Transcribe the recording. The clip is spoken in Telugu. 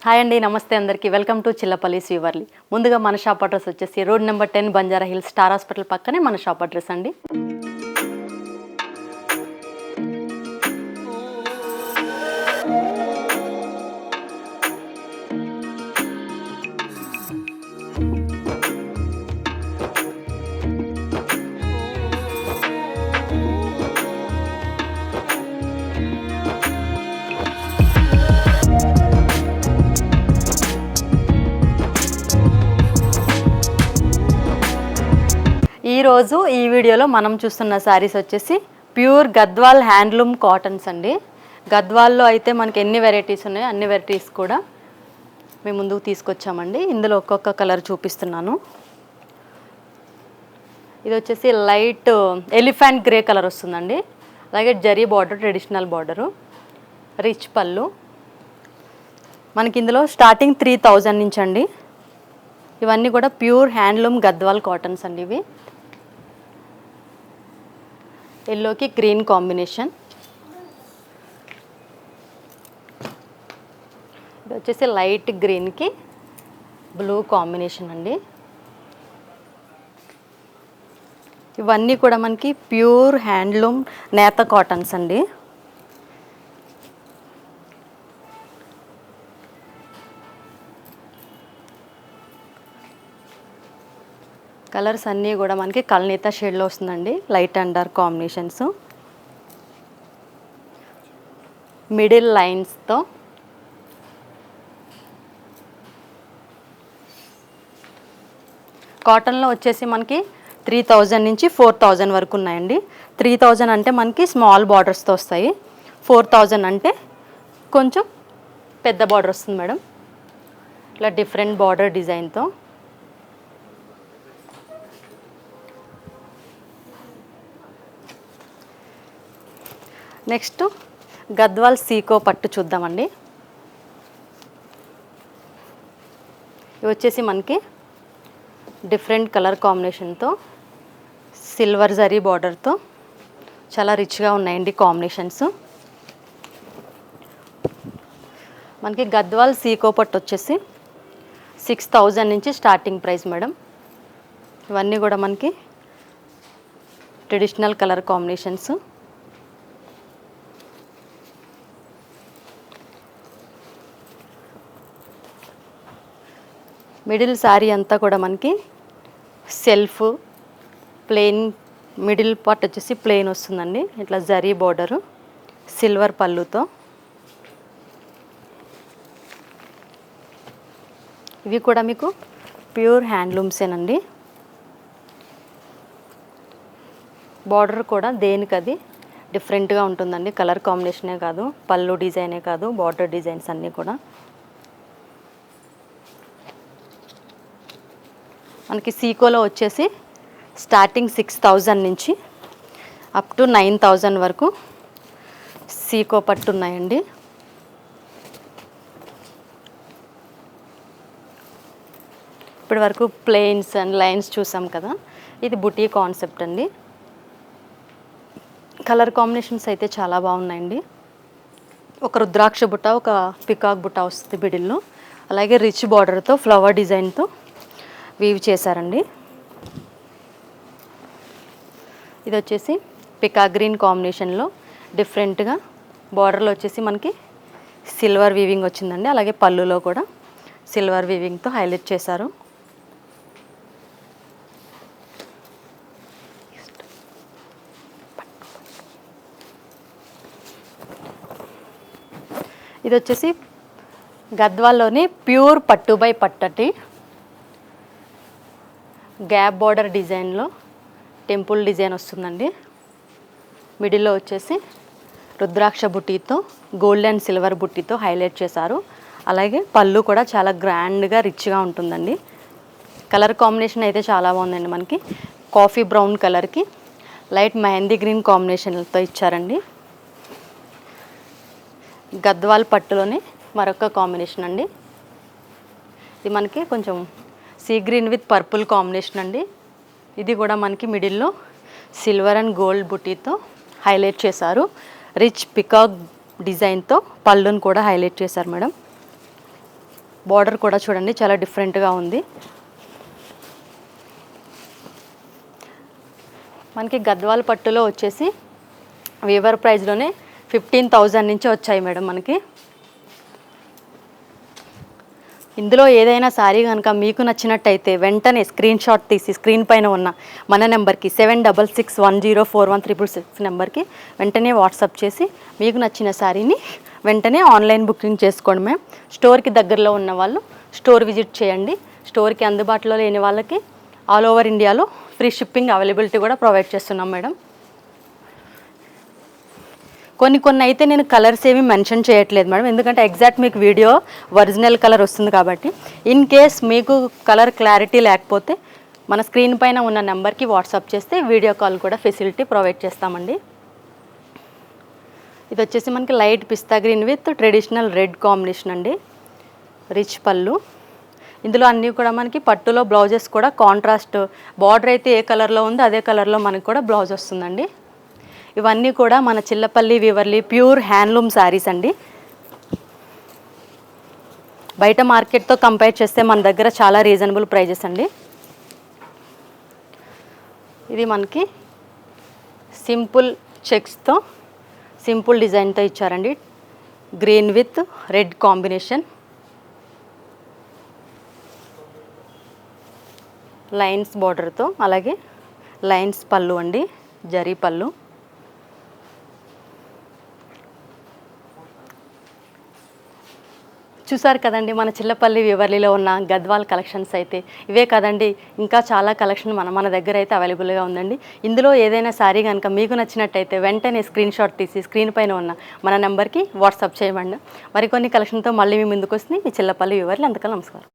హాయ్ అండి, నమస్తే అందరికీ. Welcome to Chillapalli Srivarli. ముందుగా మన షాప్ అడ్రస్ వచ్చేసి road number 10 Banjara Hills star hospital పక్కనే మన షాప్ అడ్రస్ అండి. ఈరోజు ఈ వీడియోలో మనం చూస్తున్న శారీస్ వచ్చేసి ప్యూర్ గద్వాల్ హ్యాండ్లూమ్ కాటన్స్ అండి. గద్వాల్లో అయితే మనకి ఎన్ని వెరైటీస్ ఉన్నాయో అన్ని వెరైటీస్ కూడా మేము ముందుకు తీసుకొచ్చామండి. ఇందులో ఒక్కొక్క కలర్ చూపిస్తున్నాను. ఇది వచ్చేసి లైట్ ఎలిఫెంట్ గ్రే కలర్ వస్తుందండి. అలాగే zari border, traditional border, rich పళ్ళు. మనకి ఇందులో స్టార్టింగ్ 3000 నుంచి అండి. ఇవన్నీ కూడా ప్యూర్ హ్యాండ్లూమ్ గద్వాల్ కాటన్స్ అండి. ఇవి ఎల్లోకి గ్రీన్ కాంబినేషన్. ఇది వచ్చేసి లైట్ గ్రీన్కి బ్లూ కాంబినేషన్ అండి. ఇవన్నీ కూడా మనకి ప్యూర్ హ్యాండ్లూమ్ నేత కాటన్స్ అండి. కలర్స్ అన్నీ కూడా మనకి కల్నేత షేడ్లో వస్తుందండి. Light and dark combinations, middle లైన్స్తో. కాటన్లో వచ్చేసి మనకి 3000 నుంచి 4000 వరకు ఉన్నాయండి. 3000 అంటే మనకి స్మాల్ బార్డర్స్తో వస్తాయి. 4000 అంటే కొంచెం పెద్ద బార్డర్ వస్తుంది మేడం. ఇట్లా డిఫరెంట్ బార్డర్ డిజైన్తో. నెక్స్ట్ గద్వాల్ సీకో పట్టు చూద్దామండి. ఇవి వచ్చేసి మనకి డిఫరెంట్ కలర్ కాంబినేషన్తో సిల్వర్ జరీ బార్డర్తో చాలా రిచ్గా ఉన్నాయండి కాంబినేషన్స్. మనకి గద్వాల్ సీకో పట్టు వచ్చేసి 6000 నుంచి స్టార్టింగ్ ప్రైస్ మేడం. ఇవన్నీ కూడా మనకి traditional colour combinations. Middle sari అంతా కూడా మనకి సెల్ఫ్ ప్లెయిన్, మిడిల్ పార్ట్ వచ్చేసి ప్లెయిన్ వస్తుందండి. ఇట్లా జరీ బోర్డరు, సిల్వర్ పళ్ళుతో. ఇవి కూడా మీకు ప్యూర్ హ్యాండ్లూమ్సేనండి. బార్డర్ కూడా దేనికది డిఫరెంట్గా ఉంటుందండి. కలర్ కాంబినేషనే కాదు, పళ్ళు డిజైనే కాదు, బార్డర్ డిజైన్స్ అన్నీ కూడా మనకి సీకోలో వచ్చేసి స్టార్టింగ్ 6000 నుంచి అప్ టు 9000 వరకు సీకో పట్టు ఉన్నాయండి. ఇప్పటి వరకు ప్లెయిన్స్ అండ్ లైన్స్ చూసాం కదా. ఇది బుటీ కాన్సెప్ట్ అండి. కలర్ కాంబినేషన్స్ అయితే చాలా బాగున్నాయండి. ఒక రుద్రాక్ష బుట్ట, ఒక పికాక్ బుట్ట వస్తుంది మిడిల్లో. అలాగే రిచ్ బార్డర్తో ఫ్లవర్ డిజైన్తో వీవ్ చేశారండి. ఇది వచ్చేసి పికా గ్రీన్ కాంబినేషన్లో డిఫరెంట్గా బార్డర్లో వచ్చేసి మనకి సిల్వర్ వీవింగ్ వచ్చిందండి. అలాగే పళ్ళులో కూడా సిల్వర్ వీవింగ్తో హైలైట్ చేశారు. ఇది వచ్చేసి గద్వాల్లోని ప్యూర్ పట్టు బై పట్టటి గ్యాప్ బార్డర్ డిజైన్లో టెంపుల్ డిజైన్ వస్తుందండి. మిడిల్లో వచ్చేసి రుద్రాక్ష బుట్టీతో గోల్డ్ అండ్ సిల్వర్ బుట్టీతో హైలైట్ చేశారు. అలాగే పళ్ళు కూడా చాలా గ్రాండ్గా రిచ్గా ఉంటుందండి. కలర్ కాంబినేషన్ అయితే చాలా బాగుందండి. మనకి కాఫీ బ్రౌన్ కలర్కి లైట్ మెహందీ గ్రీన్ కాంబినేషన్తో ఇచ్చారండి. గద్వాల్ పట్టులోనే మరొక కాంబినేషన్ అండి. ఇది మనకి కొంచెం sea green with purple combination అండి. ఇది కూడా మనకి మిడిల్లో సిల్వర్ అండ్ గోల్డ్ బుటీతో హైలైట్ చేశారు. రిచ్ పికాక్ డిజైన్తో పళ్ళును కూడా హైలైట్ చేశారు మేడం. బార్డర్ కూడా చూడండి చాలా డిఫరెంట్గా ఉంది. మనకి గద్వాల్ పట్టులో వచ్చేసి వీవర్ ప్రైస్లోనే 15,000 నుంచి వచ్చాయి మేడం మనకి. ఇందులో ఏదైనా శారీ కనుక మీకు నచ్చినట్టయితే వెంటనే స్క్రీన్ షాట్ తీసి స్క్రీన్ పైన ఉన్న మన నెంబర్కి 7661041366 నెంబర్కి వెంటనే వాట్సాప్ చేసి మీకు నచ్చిన శారీని వెంటనే ఆన్లైన్ బుకింగ్ చేసుకోండి మ్యామ్. స్టోర్కి దగ్గరలో ఉన్న వాళ్ళు స్టోర్ విజిట్ చేయండి. స్టోర్కి అందుబాటులో లేని వాళ్ళకి ఆల్ ఓవర్ ఇండియాలో ఫ్రీ షిప్పింగ్ అవైలబిలిటీ కూడా ప్రొవైడ్ చేస్తున్నాం మేడం. కొన్ని అయితే నేను కలర్స్ ఏమీ మెన్షన్ చేయట్లేదు మేడం, ఎందుకంటే ఎగ్జాక్ట్ మీకు వీడియో ఒరిజినల్ కలర్ వస్తుంది కాబట్టి. ఇన్ కేస్ మీకు కలర్ క్లారిటీ లేకపోతే మన స్క్రీన్ పైన ఉన్న నెంబర్కి వాట్సాప్ చేస్తే వీడియో కాల్ కూడా ఫెసిలిటీ ప్రొవైడ్ చేస్తామండి. ఇది వచ్చేసి మనకి light pista green with traditional red combination అండి. రిచ్ పళ్ళు. ఇందులో అన్నీ కూడా మనకి పట్టులో బ్లౌజెస్ కూడా కాంట్రాస్ట్ బార్డర్ అయితే ఏ కలర్లో ఉందో అదే కలర్లో మనకి కూడా బ్లౌజ్ వస్తుందండి. ఇవన్నీ కూడా మన చిల్లపల్లి వివర్లీ ప్యూర్ హ్యాండ్లూమ్ శారీస్ అండి. బయట మార్కెట్తో కంపేర్ చేస్తే మన దగ్గర చాలా రీజనబుల్ ప్రైజెస్ అండి. ఇది మనకి సింపుల్ చెక్స్తో సింపుల్ డిజైన్తో ఇచ్చారండి. Green with red combination, lines బార్డర్తో, అలాగే లైన్స్ పళ్ళు అండి, జరీ పళ్ళు. చూసారు కదండి మన చిల్లపల్లి వివర్లీలో ఉన్న గద్వాల్ కలెక్షన్స్ అయితే ఇవే కదండి, ఇంకా చాలా కలెక్షన్ మన దగ్గర అయితే అవైలబుల్గా ఉందండి. ఇందులో ఏదైనా శారీ కనుక మీకు నచ్చినట్టయితే వెంటనే స్క్రీన్ షాట్ తీసి స్క్రీన్ పైన ఉన్న మన నెంబర్కి వాట్సాప్ చేయమండి. మరికొన్ని కలెక్షన్తో మళ్ళీ మీ ముందుకు వస్తుంది మీ చిల్లపల్లి వివర్లీ. అంతకన్నా నమస్కారం.